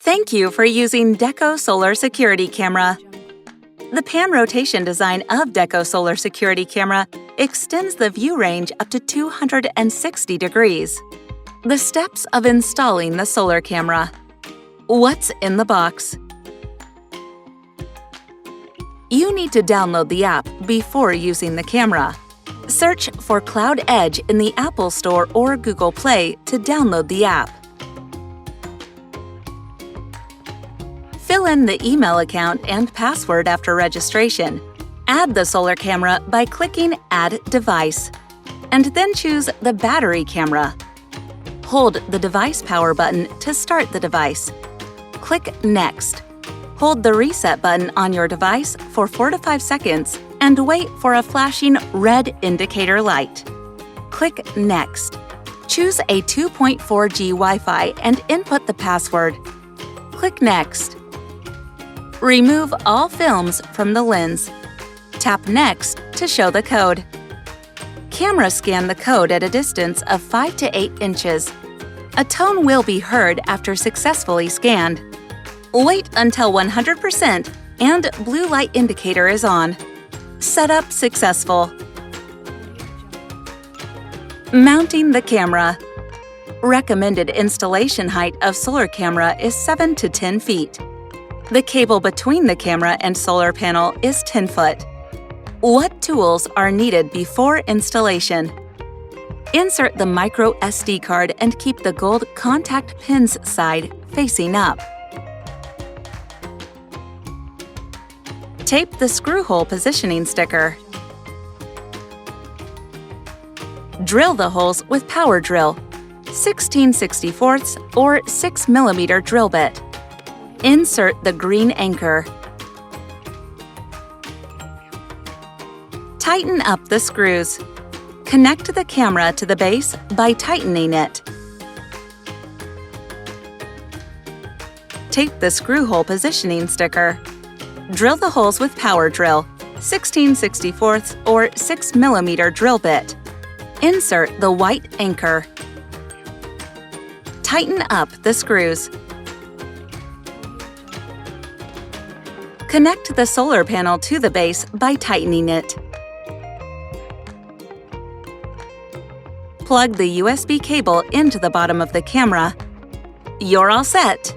Thank you for using DEKCO Solar Security Camera. The pan rotation design of DEKCO Solar Security Camera extends the view range up to 260 degrees. The steps of installing the solar camera. What's in the box? You need to download the app before using the camera. Search for Cloud Edge in the Apple Store or Google Play to download the app. Fill in the email account and password after registration. Add the solar camera by clicking Add Device, and then choose the battery camera. Hold the device power button to start the device. Click Next. Hold the reset button on your device for 4 to 5 seconds and wait for a flashing red indicator light. Click Next. Choose a 2.4G Wi-Fi and input the password. Click Next. Remove all films from the lens. Tap Next to show the code. Camera scan the code at a distance of 5 to 8 inches. A tone will be heard after successfully scanned. Wait until 100% and blue light indicator is on. Setup successful. Mounting the camera. Recommended installation height of solar camera is 7 to 10 feet. The cable between the camera and solar panel is 10 foot. What tools are needed before installation? Insert the micro SD card and keep the gold contact pins side facing up. Tape the screw hole positioning sticker. Drill the holes with power drill, 16/64 or 6mm drill bit. Insert the green anchor. Tighten up the screws. Connect the camera to the base by tightening it. Tape the screw hole positioning sticker. Drill the holes with power drill, 16/64 or 6mm drill bit. Insert the white anchor. Tighten up the screws. Connect the solar panel to the base by tightening it. Plug the USB cable into the bottom of the camera. You're all set!